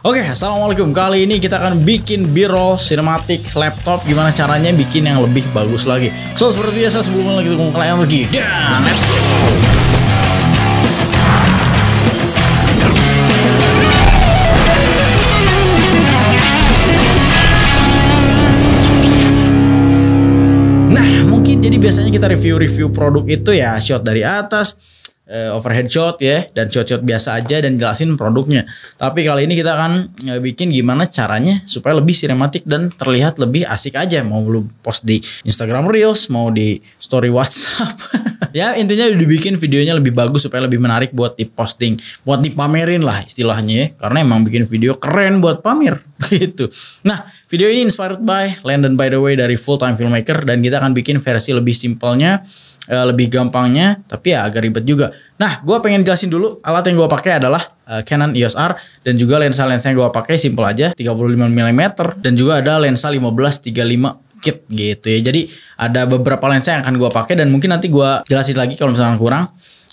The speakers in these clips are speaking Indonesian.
Oke, assalamualaikum. Kali ini kita akan bikin B-roll sinematik laptop. Gimana caranya bikin yang lebih bagus lagi. So, seperti biasa sebelum kita ngomong kalian lagi, dan let's go. Nah, mungkin jadi biasanya kita review produk itu ya shot dari atas, overhead shot ya, dan shot biasa aja dan jelasin produknya. Tapi kali ini kita akan bikin gimana caranya supaya lebih sinematik dan terlihat lebih asik aja. Mau lu post di Instagram Reels, mau di story WhatsApp. Ya intinya dibikin videonya lebih bagus supaya lebih menarik buat diposting, buat dipamerin lah istilahnya ya. Karena emang bikin video keren buat pamer gitu. Nah, video ini inspired by Landon by the way dari Full Time Filmmaker, dan kita akan bikin versi lebih simpelnya, lebih gampangnya, tapi ya agak ribet juga. Nah, gue pengen jelasin dulu alat yang gue pakai adalah Canon EOS R, dan juga lensa yang gue pakai simple aja 35 mm, dan juga ada lensa 15-35 kit gitu ya. Jadi ada beberapa lensa yang akan gue pakai, dan mungkin nanti gue jelasin lagi kalau misalnya kurang.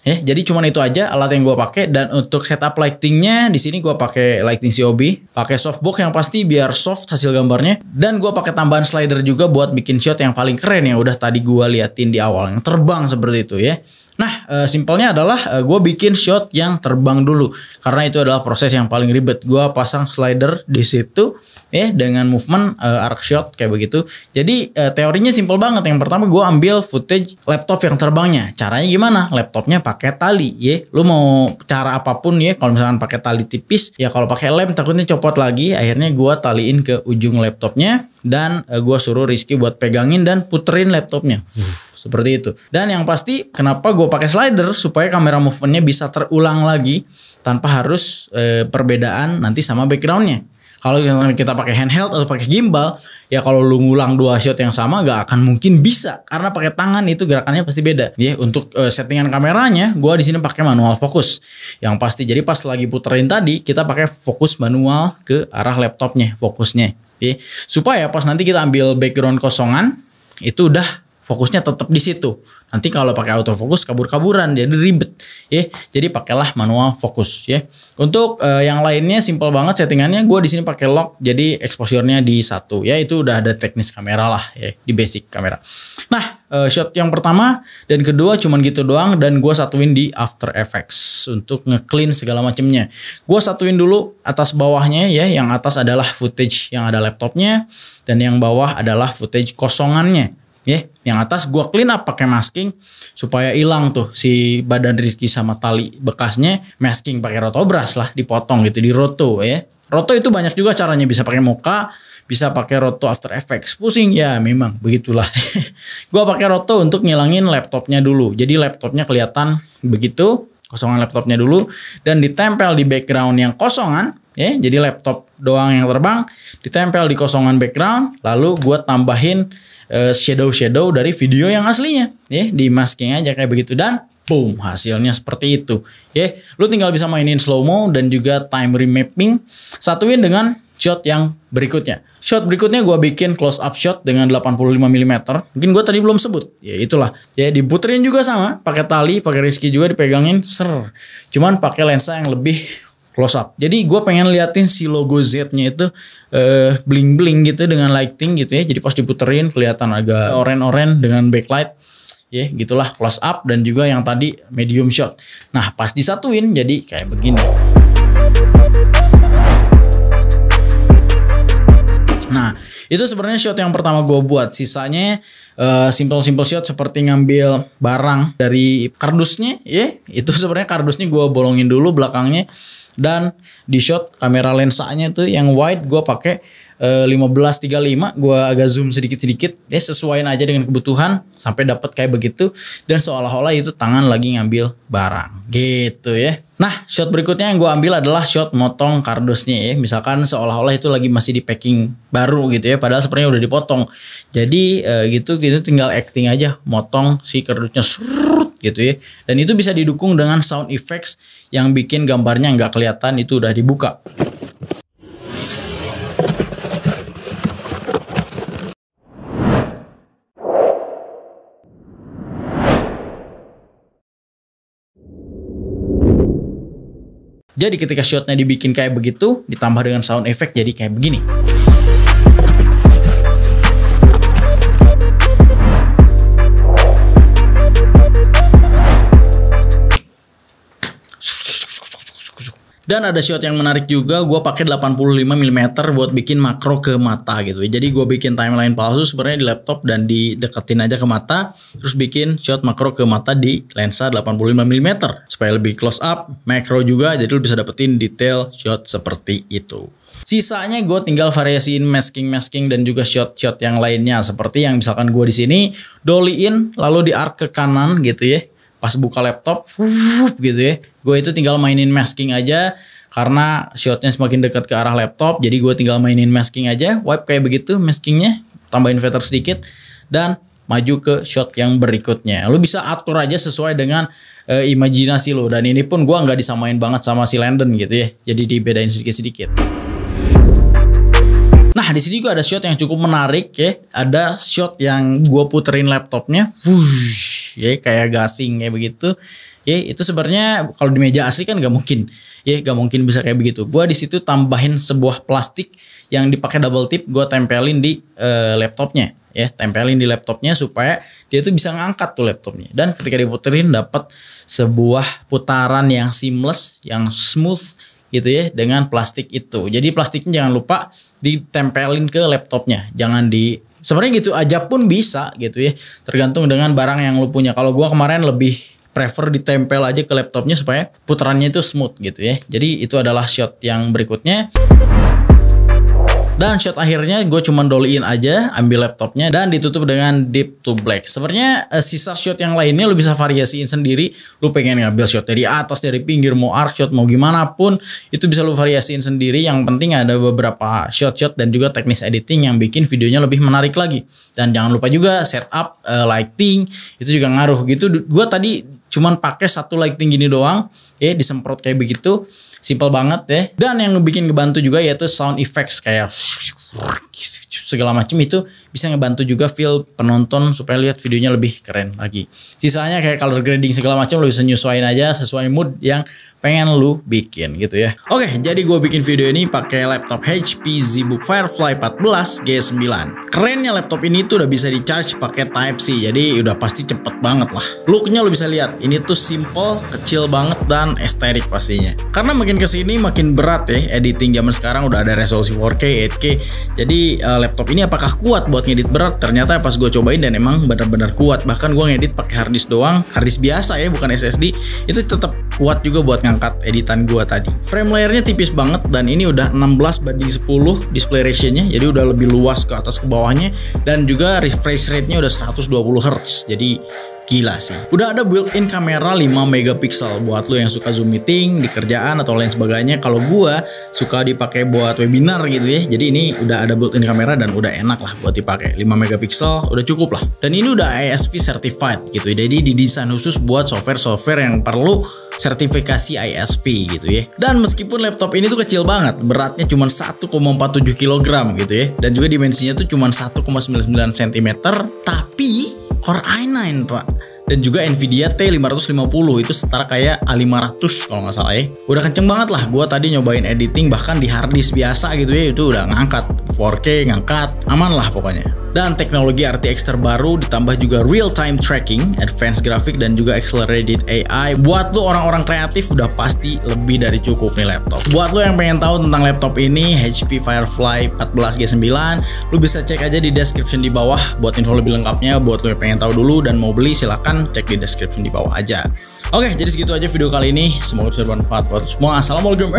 Ya, jadi cuman itu aja alat yang gue pakai. Dan untuk setup lightingnya di sini gue pakai lighting COB, pakai softbox yang pasti biar soft hasil gambarnya, dan gue pakai tambahan slider juga buat bikin shot yang paling keren yang udah tadi gue liatin di awal, yang terbang seperti itu ya. Nah, simpelnya adalah gue bikin shot yang terbang dulu, karena itu adalah proses yang paling ribet. Gue pasang slider di situ ya dengan movement arc shot kayak begitu. Jadi teorinya simpel banget. Yang pertama gue ambil footage laptop yang terbangnya. Caranya gimana? Laptopnya pakai tali ya. Lu mau cara apapun ya. Kalau misalkan pakai tali tipis ya, kalau pakai lem takutnya copot lagi. Akhirnya gue taliin ke ujung laptopnya, dan gue suruh Rizky buat pegangin dan puterin laptopnya. Seperti itu. Dan yang pasti kenapa gue pakai slider, supaya kamera movementnya bisa terulang lagi tanpa harus perbedaan nanti sama backgroundnya. Kalau kita pakai handheld atau pakai gimbal, ya kalau lu ngulang dua shot yang sama gak akan mungkin bisa, karena pakai tangan itu gerakannya pasti beda. Ya, untuk settingan kameranya, gue di sini pakai manual fokus. Yang pasti, jadi pas lagi puterin tadi, kita pakai fokus manual ke arah laptopnya, fokusnya. Ya, supaya pas nanti kita ambil background kosongan, itu udah fokusnya tetap di situ. Nanti kalau pakai autofocus kabur-kaburan, jadi ribet ya. Jadi pakailah manual fokus ya. Untuk yang lainnya simple banget settingannya. Gue di sini pakai lock, jadi exposure-nya di 1 ya. Itu udah ada teknis kamera lah ya, di basic kamera. Nah, shot yang pertama dan kedua cuman gitu doang, dan gue satuin di After Effects untuk nge-clean segala macamnya. Gue satuin dulu atas bawahnya ya. Yang atas adalah footage yang ada laptopnya, dan yang bawah adalah footage kosongannya. Ya, yang atas gue clean up pakai masking supaya hilang tuh si badan Rizky sama tali bekasnya. Masking pakai rotobrush lah, dipotong gitu, di roto ya. Roto itu banyak juga caranya, bisa pakai Mocha, bisa pakai roto After Effects. Pusing ya, memang begitulah. Gue pakai roto untuk ngilangin laptopnya dulu. Jadi laptopnya kelihatan begitu, kosongan laptopnya dulu, dan ditempel di background yang kosongan ya. Jadi laptop doang yang terbang, ditempel di kosongan background. Lalu gue tambahin shadow dari video yang aslinya ya, di masking aja kayak begitu, dan boom, hasilnya seperti itu ya. Lu tinggal bisa mainin slow mo dan juga time remapping, satuin dengan shot yang berikutnya. Shot berikutnya gue bikin close up shot dengan 85 mm. Mungkin gue tadi belum sebut ya, itulah ya. Diputerin juga sama pakai tali, pakai Rizky juga dipegangin cuman pakai lensa yang lebih close up. Jadi gue pengen liatin si logo Z-nya itu bling-bling gitu dengan lighting gitu ya. Jadi pas diputerin kelihatan agak oren-oren dengan backlight. Ya, gitulah close up, dan juga yang tadi medium shot. Nah, pas disatuin jadi kayak begini. Nah, itu sebenarnya shot yang pertama gue buat. Sisanya simple shot seperti ngambil barang dari kardusnya ya. Itu sebenarnya kardusnya gue bolongin dulu belakangnya. Dan di shot kamera lensanya tuh yang wide gue pakai 15-35, gue agak zoom sedikit-sedikit ya, sesuaiin aja dengan kebutuhan sampai dapat kayak begitu, dan seolah-olah itu tangan lagi ngambil barang gitu ya. Nah, shot berikutnya yang gue ambil adalah shot motong kardusnya ya. Misalkan seolah-olah itu lagi masih di packing baru gitu ya, padahal sebenarnya udah dipotong. Jadi gitu tinggal acting aja, motong si kardusnya gitu ya. Dan itu bisa didukung dengan sound effects yang bikin gambarnya nggak kelihatan itu udah dibuka. Jadi ketika shotnya dibikin kayak begitu, ditambah dengan sound effect jadi kayak begini. Dan ada shot yang menarik juga, gue pakai 85 mm buat bikin makro ke mata gitu. Jadi gue bikin timeline palsu sebenarnya di laptop dan dideketin aja ke mata, terus bikin shot makro ke mata di lensa 85 mm supaya lebih close up, makro juga, jadi lu bisa dapetin detail shot seperti itu. Sisanya gue tinggal variasiin masking dan juga shot-shot yang lainnya, seperti yang misalkan gue di sini dolly-in lalu di arc ke kanan gitu ya. Pas buka laptop, gitu ya, gue itu tinggal mainin masking aja karena shotnya semakin dekat ke arah laptop. Jadi gue tinggal mainin masking aja, wipe kayak begitu maskingnya, tambahin feather sedikit dan maju ke shot yang berikutnya. Lu bisa atur aja sesuai dengan imajinasi lo. Dan ini pun gue nggak disamain banget sama si Landon gitu ya, jadi dibedain sedikit-sedikit. Nah di sini juga ada shot yang cukup menarik ya. Ada shot yang gue puterin laptopnya, ya kayak gasing kayak begitu. Ya itu sebenarnya kalau di meja asli kan nggak mungkin. Ya nggak mungkin bisa kayak begitu. Gue di situ tambahin sebuah plastik yang dipakai double tip. Gue tempelin di laptopnya. Ya tempelin di laptopnya supaya dia tuh bisa ngangkat tuh laptopnya. Dan ketika diputerin dapat sebuah putaran yang seamless, yang smooth gitu ya dengan plastik itu. Jadi plastiknya jangan lupa ditempelin ke laptopnya. Jangan di sebenarnya gitu aja pun bisa gitu ya. Tergantung dengan barang yang lu punya. Kalau gua kemarin lebih prefer ditempel aja ke laptopnya supaya putarannya itu smooth gitu ya. Jadi itu adalah shot yang berikutnya. Dan shot akhirnya gue cuma dolly-in aja, ambil laptopnya dan ditutup dengan deep to black. Sebenarnya sisa shot yang lainnya lu bisa variasiin sendiri. Lu pengen ngambil shot dari atas, dari pinggir, mau arc shot, mau gimana pun itu bisa lu variasiin sendiri. Yang penting ada beberapa shot-shot dan juga teknis editing yang bikin videonya lebih menarik lagi. Dan jangan lupa juga setup lighting, itu juga ngaruh gitu. Gue tadi cuman pakai satu lighting gini doang, ya disemprot kayak begitu. Simple banget ya. Dan yang bikin ngebantu juga yaitu sound effects kayak segala macam, itu bisa ngebantu juga feel penonton supaya lihat videonya lebih keren lagi. Sisanya kayak color grading segala macam lo bisa nyesuaiin aja sesuai mood yang pengen lu bikin gitu ya. Oke, jadi gue bikin video ini pakai laptop HP ZBook Firefly 14 G9. Kerennya laptop ini tuh udah bisa di charge pakai Type C, jadi udah pasti cepet banget lah. Looknya lo bisa lihat, ini tuh simple, kecil banget dan estetik pastinya. Karena makin kesini makin berat ya, editing zaman sekarang udah ada resolusi 4K, 8K. Jadi laptop ini apakah kuat buat ngedit berat? Ternyata pas gue cobain dan emang benar-benar kuat. Bahkan gue ngedit pakai harddisk doang, harddisk biasa ya, bukan SSD, itu tetap kuat juga buat ngangkat editan gua tadi. Frame layernya tipis banget dan ini udah 16:10 display ratio-nya, jadi udah lebih luas ke atas ke bawahnya dan juga refresh rate-nya udah 120 Hz. Jadi gila sih. Udah ada built-in kamera 5 megapiksel buat lo yang suka zoom meeting di kerjaan atau lain sebagainya. Kalau gua suka dipakai buat webinar gitu ya. Jadi ini udah ada built-in kamera dan udah enak lah buat dipakai. 5 megapiksel udah cukup lah. Dan ini udah ISV certified gitu. Jadi didesain khusus buat software-software yang perlu sertifikasi ISV gitu ya. Dan meskipun laptop ini tuh kecil banget, beratnya cuma 1,47 kg gitu ya. Dan juga dimensinya tuh cuma 1,99 cm, tapi Core i9 pak. Dan juga Nvidia T550 itu setara kayak A500 kalau nggak salah ya. Udah kenceng banget lah. Gua tadi nyobain editing bahkan di harddisk biasa gitu ya, itu udah ngangkat 4K, ngangkat aman lah pokoknya. Dan teknologi RTX terbaru ditambah juga real time tracking, advanced graphic dan juga accelerated AI. Buat lo orang-orang kreatif udah pasti lebih dari cukup nih laptop. Buat lo yang pengen tahu tentang laptop ini, HP Firefly 14 G9, lo bisa cek aja di description di bawah buat info lebih lengkapnya. Buat lo yang pengen tahu dulu dan mau beli silahkan cek di description di bawah aja. Oke, jadi segitu aja video kali ini. Semoga bisa bermanfaat buat semua. Assalamualaikum.